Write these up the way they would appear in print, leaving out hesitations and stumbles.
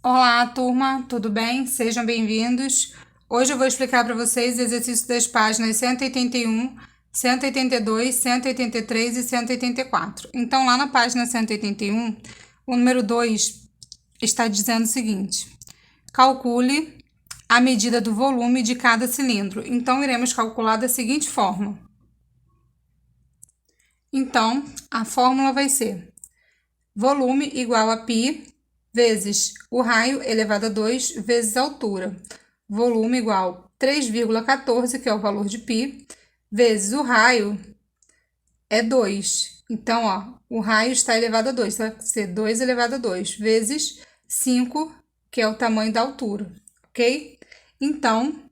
Olá, turma, tudo bem? Sejam bem-vindos. Hoje eu vou explicar para vocês o exercício das páginas 181, 182, 183 e 184. Então, lá na página 181, o número 2 está dizendo o seguinte: calcule a medida do volume de cada cilindro. Então, iremos calcular da seguinte forma. Então, a fórmula vai ser volume igual a π vezes o raio elevado a 2 vezes a altura. Volume igual a 3,14, que é o valor de π, vezes o raio é 2. Então, ó, o raio está elevado a 2, então vai ser 2 elevado a 2, vezes 5, que é o tamanho da altura, ok? Então,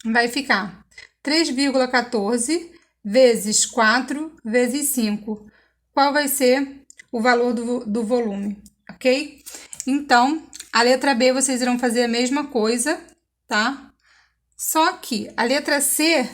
vai ficar 3,14 vezes 4 vezes 5. Qual vai ser o valor do volume, ok? Então, a letra B vocês irão fazer a mesma coisa, tá? Só que a letra C,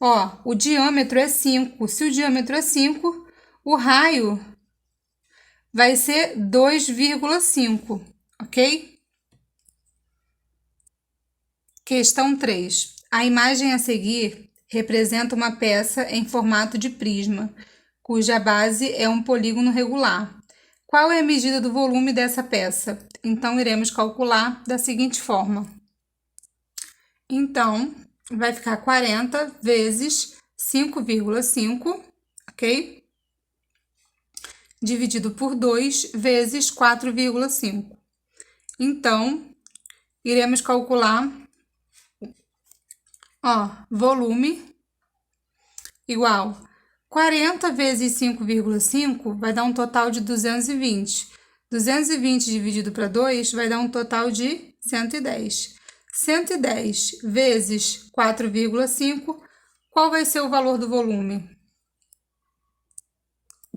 ó, o diâmetro é 5. Se o diâmetro é 5, o raio vai ser 2,5, ok? Questão 3. A imagem a seguir representa uma peça em formato de prisma, cuja base é um polígono regular. Qual é a medida do volume dessa peça? Então, iremos calcular da seguinte forma. Então, vai ficar 40 vezes 5,5, ok? Dividido por 2 vezes 4,5. Então, iremos calcular, ó, volume igual 40 vezes 5,5 vai dar um total de 220. 220 dividido para 2 vai dar um total de 110. 110 vezes 4,5, qual vai ser o valor do volume?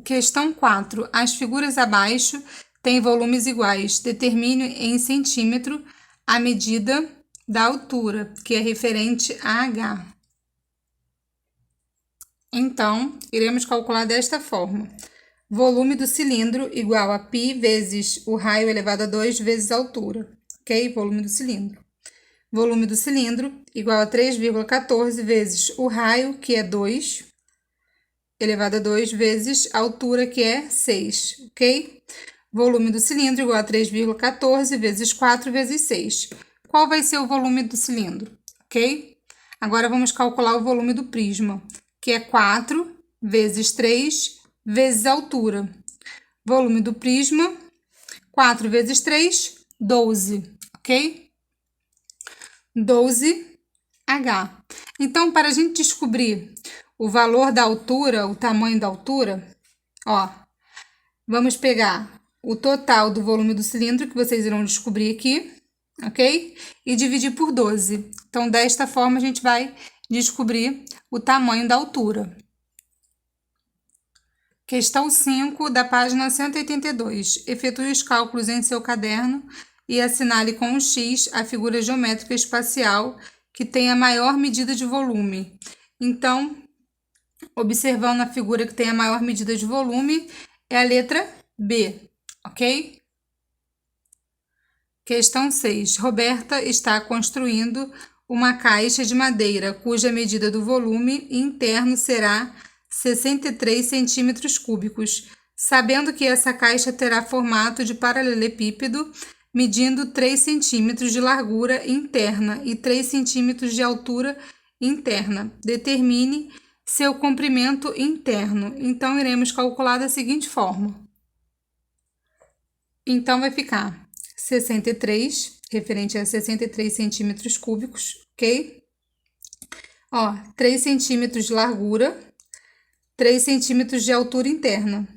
Questão 4. As figuras abaixo têm volumes iguais. Determine em centímetro a medida da altura, que é referente a H. Então, iremos calcular desta forma. Volume do cilindro igual a π vezes o raio elevado a 2 vezes a altura, ok? Volume do cilindro. Volume do cilindro igual a 3,14 vezes o raio, que é 2, elevado a 2 vezes a altura, que é 6, ok? Volume do cilindro igual a 3,14 vezes 4 vezes 6. Qual vai ser o volume do cilindro, ok? Agora, vamos calcular o volume do prisma, que é 4 vezes 3 vezes a altura. Volume do prisma, 4 vezes 3, 12, ok? 12H. Então, para a gente descobrir o valor da altura, o tamanho da altura, ó, vamos pegar o total do volume do cilindro, que vocês irão descobrir aqui, ok? E dividir por 12. Então, desta forma, a gente vai descobrir o tamanho da altura. Questão 5, da página 182. Efetue os cálculos em seu caderno e assinale com um X a figura geométrica espacial que tem a maior medida de volume. Então, observando a figura que tem a maior medida de volume, é a letra B, ok? Questão 6. Roberta está construindo uma caixa de madeira cuja medida do volume interno será 63 centímetros cúbicos, sabendo que essa caixa terá formato de paralelepípedo, medindo 3 centímetros de largura interna e 3 centímetros de altura interna. Determine seu comprimento interno. Então, iremos calcular da seguinte forma. Então, vai ficar 63, referente a 63 centímetros cúbicos, ok? Ó, 3 centímetros de largura, 3 centímetros de altura interna.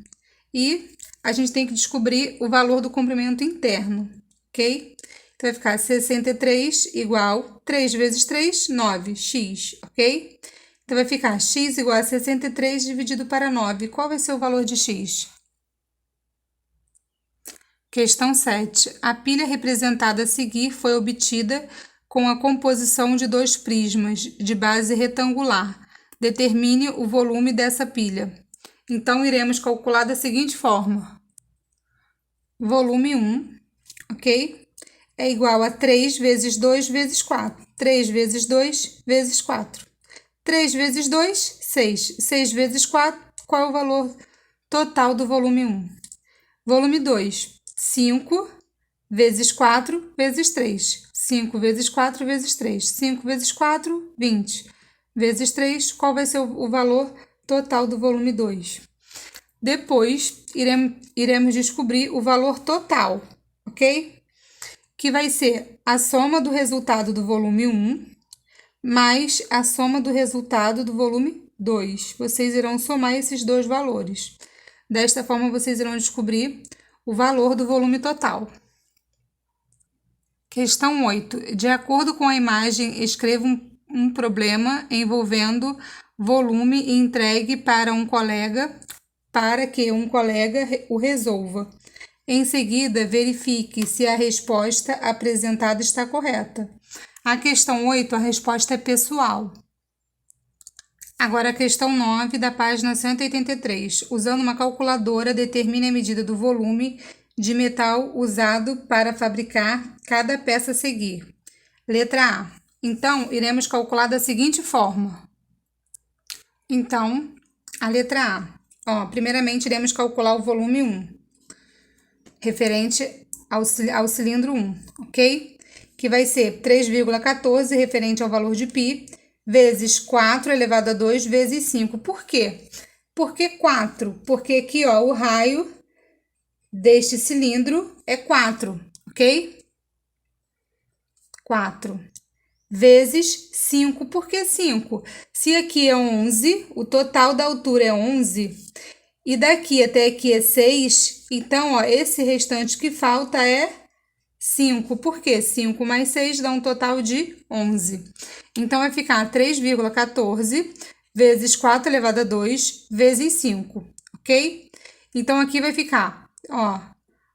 E a gente tem que descobrir o valor do comprimento interno, ok? Então, vai ficar 63 igual 3 vezes 3, 9, x, ok? Então, vai ficar x igual a 63 dividido para 9. Qual vai ser o valor de x? Questão 7. A pilha representada a seguir foi obtida com a composição de dois prismas de base retangular. Determine o volume dessa pilha. Então, iremos calcular da seguinte forma. Volume 1, ok? É igual a 3 vezes 2 vezes 4. 3 vezes 2 vezes 4. 3 vezes 2, 6. 6 vezes 4, qual é o valor total do volume 1? Volume 2, 5 vezes 4 vezes 3. 5 vezes 4 vezes 3. 5 vezes 4, 20. Vezes 3, qual vai ser o valor total do volume 2? Depois, iremos descobrir o valor total, ok? Que vai ser a soma do resultado do volume 1 mais a soma do resultado do volume 2. Vocês irão somar esses dois valores. Desta forma, vocês irão descobrir o valor do volume total. Questão 8. De acordo com a imagem, escreva um problema envolvendo volume e entregue para um colega para que um colega o resolva. Em seguida, verifique se a resposta apresentada está correta. A questão 8, a resposta é pessoal. Agora, a questão 9, da página 183. Usando uma calculadora, determine a medida do volume de metal usado para fabricar cada peça a seguir. Letra A. Então, iremos calcular da seguinte forma. Então, a letra A. Primeiramente, iremos calcular o volume 1, referente ao cilindro 1, ok? Que vai ser 3,14, referente ao valor de π, vezes 4 elevado a 2 vezes 5. Por quê? Por que 4? Porque aqui, o raio deste cilindro é 4, ok? 4 vezes 5. Por que 5? Se aqui é 11, o total da altura é 11, e daqui até aqui é 6, então, esse restante que falta é 5. Por quê? 5 mais 6 dá um total de 11. Então, vai ficar 3,14 vezes 4 elevado a 2 vezes 5, ok? Então, aqui vai ficar,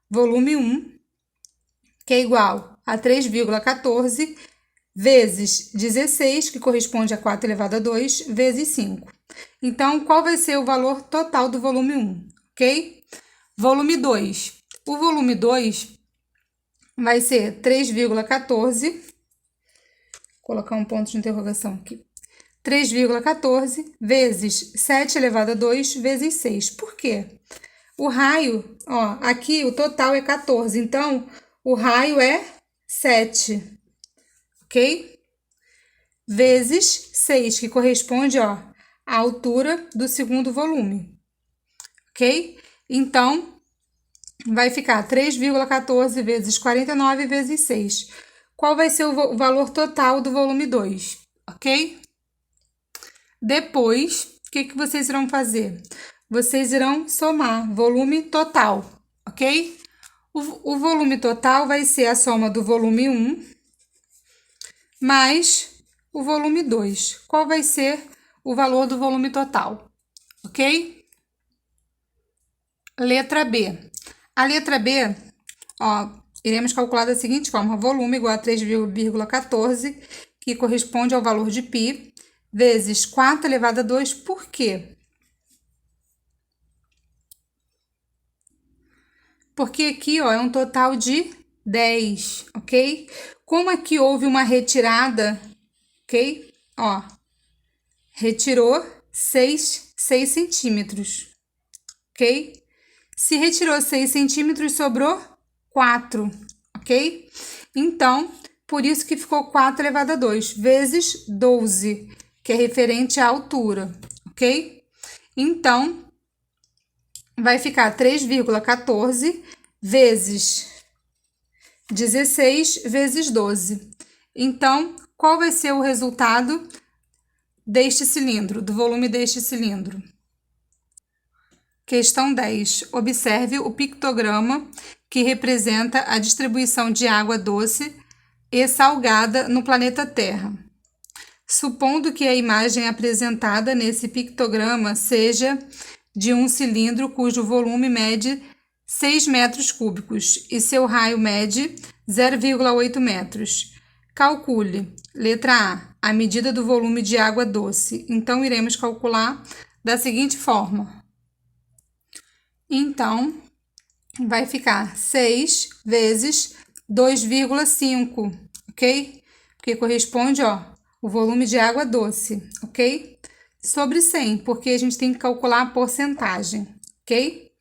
volume 1, que é igual a 3,14 vezes 16, que corresponde a 4 elevado a 2, vezes 5. Então, qual vai ser o valor total do volume 1, ok? Volume 2. O volume 2 vai ser 3,14, vou colocar um ponto de interrogação aqui, 3,14 vezes 7 elevado a 2 vezes 6. Por quê? O raio, aqui o total é 14, então o raio é 7, ok? Vezes 6, que corresponde, à altura do segundo volume, ok? Então, vai ficar 3,14 vezes 49 vezes 6. Qual vai ser o valor total do volume 2, ok? Depois, o que vocês irão fazer? Vocês irão somar volume total, ok? O volume total vai ser a soma do volume 1 mais o volume 2. Qual vai ser o valor do volume total, ok? Letra B. A letra B, iremos calcular da seguinte forma: volume igual a 3,14, que corresponde ao valor de π, vezes 4 elevado a 2. Por quê? Porque aqui, é um total de 10, ok? Como aqui houve uma retirada, ok? Retirou 6 centímetros, ok? Se retirou 6 centímetros, sobrou 4, ok? Então, por isso que ficou 4 elevado a 2, vezes 12, que é referente à altura, ok? Então, vai ficar 3,14 vezes 16 vezes 12. Então, qual vai ser o resultado deste cilindro, do volume deste cilindro? Questão 10. Observe o pictograma que representa a distribuição de água doce e salgada no planeta Terra. Supondo que a imagem apresentada nesse pictograma seja de um cilindro cujo volume mede 6 metros cúbicos e seu raio mede 0,8 metros. Calcule, letra A, a medida do volume de água doce. Então, iremos calcular da seguinte forma. Então, vai ficar 6 vezes 2,5, ok? Porque corresponde, ó, o volume de água doce, ok? Sobre 100, porque a gente tem que calcular a porcentagem, ok?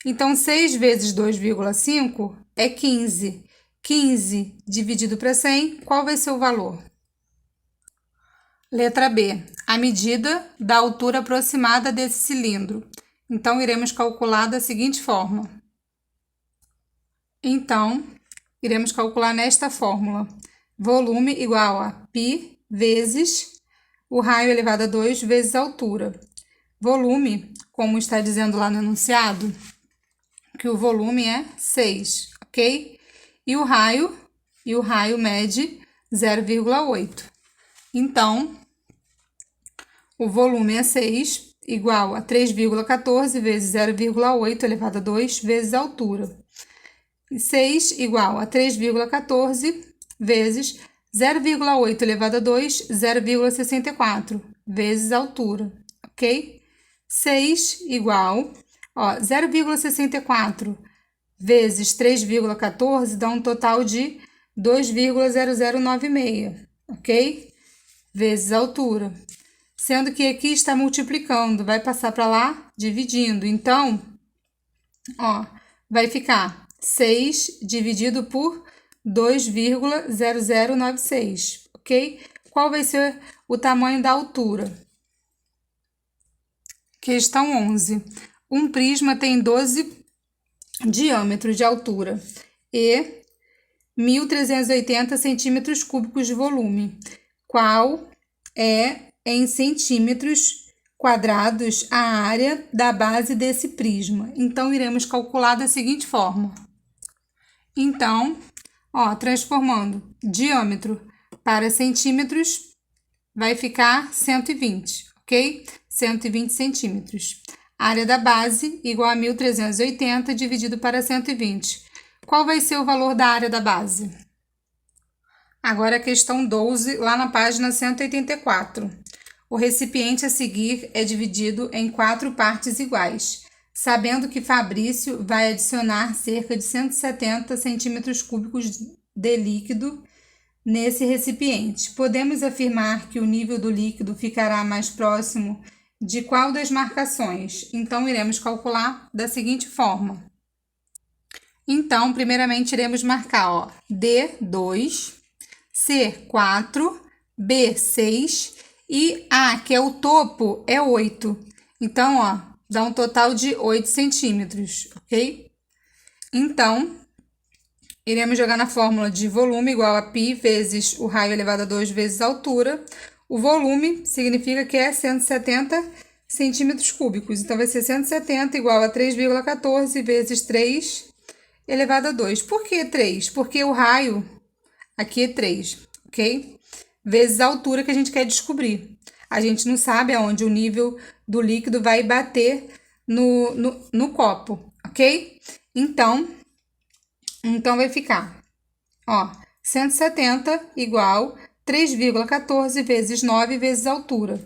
Então, 6 vezes 2,5 é 15. 15 dividido para 100, qual vai ser o valor? Letra B, a medida da altura aproximada desse cilindro. Então, iremos calcular da seguinte forma. Então, iremos calcular nesta fórmula. Volume igual a π vezes o raio elevado a 2 vezes a altura. Volume, como está dizendo lá no enunciado, que o volume é 6, ok? E o raio mede 0,8. Então, o volume é 6, igual a 3,14 vezes 0,8 elevado a 2 vezes a altura. E 6 igual a 3,14 vezes 0,8 elevado a 2, 0,64 vezes a altura, ok? 6 igual, ó, 0,64 vezes 3,14 dá um total de 2,0096, ok? Vezes a altura. Sendo que aqui está multiplicando, vai passar para lá dividindo. Então, ó, vai ficar 6 dividido por 2,0096, ok? Qual vai ser o tamanho da altura? Questão 11. Um prisma tem 12 diâmetros de altura e 1.380 centímetros cúbicos de volume. Qual é, em centímetros quadrados, a área da base desse prisma? Então, iremos calcular da seguinte forma. Então, ó, transformando diâmetro para centímetros, vai ficar 120, ok? 120 centímetros. Área da base igual a 1.380 dividido para 120. Qual vai ser o valor da área da base? Agora a questão 12, lá na página 184. O recipiente a seguir é dividido em 4 partes iguais, sabendo que Fabrício vai adicionar cerca de 170 centímetros cúbicos de líquido nesse recipiente. Podemos afirmar que o nível do líquido ficará mais próximo de qual das marcações? Então, iremos calcular da seguinte forma. Então, primeiramente, iremos marcar, ó, D2, C4, B6 e A, que é o topo, é 8. Então, ó, dá um total de 8 centímetros, ok? Então, iremos jogar na fórmula de volume igual a π vezes o raio elevado a 2 vezes a altura. O volume significa que é 170 centímetros cúbicos. Então, vai ser 170 igual a 3,14 vezes 3 elevado a 2. Por que 3? Porque o raio aqui é 3, ok? Vezes a altura que a gente quer descobrir. A gente não sabe aonde o nível do líquido vai bater no copo, ok? Então vai ficar, ó, 170 igual 3,14 vezes 9 vezes a altura.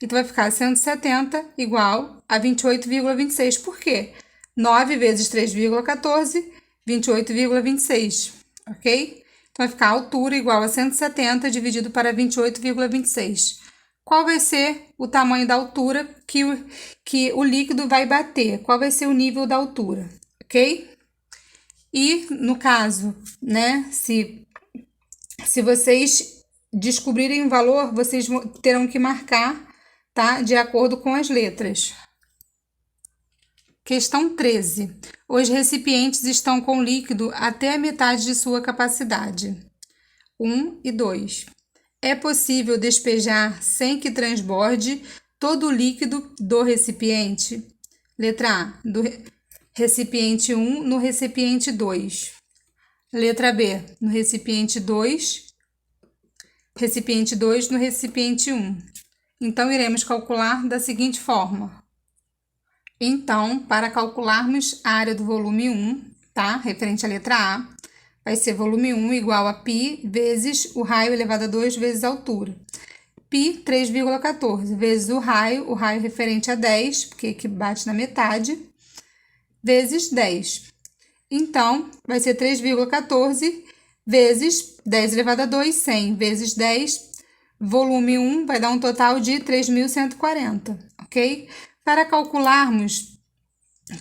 Então, vai ficar 170 igual a 28,26. Por quê? 9 vezes 3,14, 28,26, ok? Então, vai ficar a altura igual a 170 dividido para 28,26. Qual vai ser o tamanho da altura que o líquido vai bater? Qual vai ser o nível da altura, ok? E, no caso, né, se vocês descobrirem o valor, vocês terão que marcar, tá? De acordo com as letras. Questão 13. Os recipientes estão com líquido até a metade de sua capacidade. 1 e 2. É possível despejar sem que transborde todo o líquido do recipiente? Letra A, do recipiente 1 no recipiente 2. Letra B, no recipiente 2 no recipiente 1. Então, iremos calcular da seguinte forma. Então, para calcularmos a área do volume 1, tá? Referente à letra A, vai ser volume 1 igual a π vezes o raio elevado a 2 vezes a altura. Π, 3,14, vezes o raio referente a 10, porque aqui bate na metade, vezes 10. Então, vai ser 3,14 vezes 10 elevado a 2, 100 vezes 10, volume 1 vai dar um total de 3.140, ok? Para calcularmos,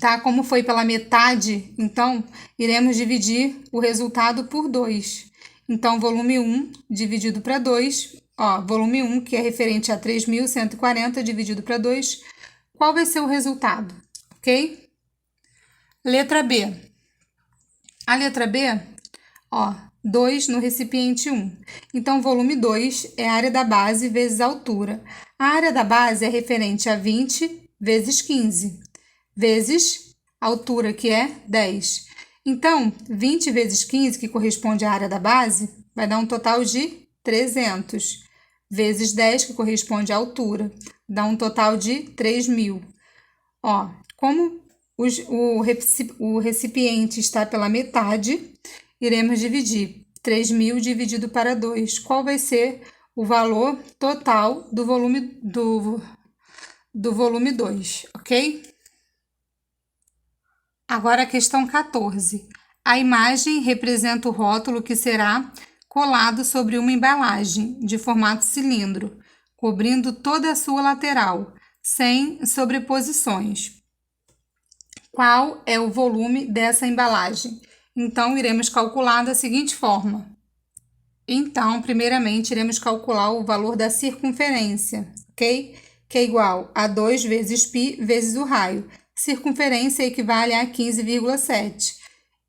tá, como foi pela metade, então, iremos dividir o resultado por 2. Então, volume 1 dividido para 2, ó, volume 1, que é referente a 3.140 dividido para 2, qual vai ser o resultado, ok? Letra B. A letra B, ó, 2 no recipiente 1. Então, volume 2 é a área da base vezes a altura. A área da base é referente a 20 vezes 15, vezes a altura, que é 10. Então, 20 vezes 15, que corresponde à área da base, vai dar um total de 300, vezes 10, que corresponde à altura, dá um total de 3.000. Ó, como o recipiente está pela metade, iremos dividir 3.000 dividido para 2. Qual vai ser o valor total do volume do volume 2, ok? Agora a questão 14. A imagem representa o rótulo que será colado sobre uma embalagem de formato cilindro, cobrindo toda a sua lateral, sem sobreposições. Qual é o volume dessa embalagem? Então, iremos calcular da seguinte forma. Então, primeiramente, iremos calcular o valor da circunferência, ok? Que é igual a 2 vezes π vezes o raio. Circunferência equivale a 15,7,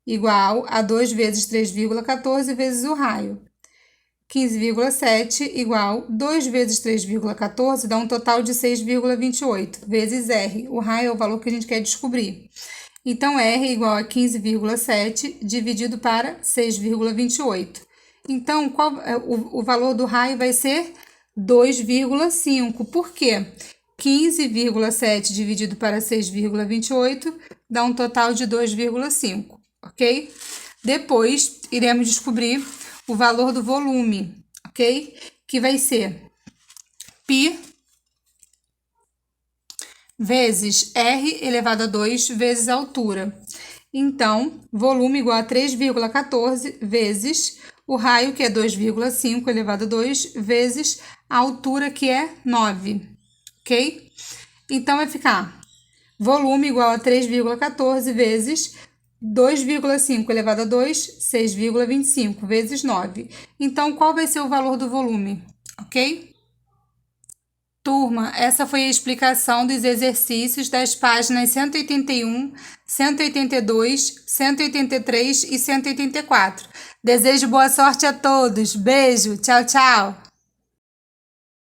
igual a 2 vezes 3,14 vezes o raio. 15,7 igual 2 vezes 3,14 dá um total de 6,28 vezes R. O raio é o valor que a gente quer descobrir. Então, R é igual a 15,7 dividido para 6,28. Então, qual o valor do raio vai ser 2,5. Por quê? 15,7 dividido para 6,28 dá um total de 2,5, ok? Depois, iremos descobrir o valor do volume, ok? Que vai ser π vezes R elevado a 2 vezes a altura. Então, volume igual a 3,14 vezes o raio, que é 2,5 elevado a 2, vezes a altura, que é 9, ok? Então, vai ficar volume igual a 3,14 vezes 2,5 elevado a 2, 6,25 vezes 9. Então, qual vai ser o valor do volume, ok? Turma, essa foi a explicação dos exercícios das páginas 181, 182, 183 e 184. Desejo boa sorte a todos. Beijo, tchau, tchau!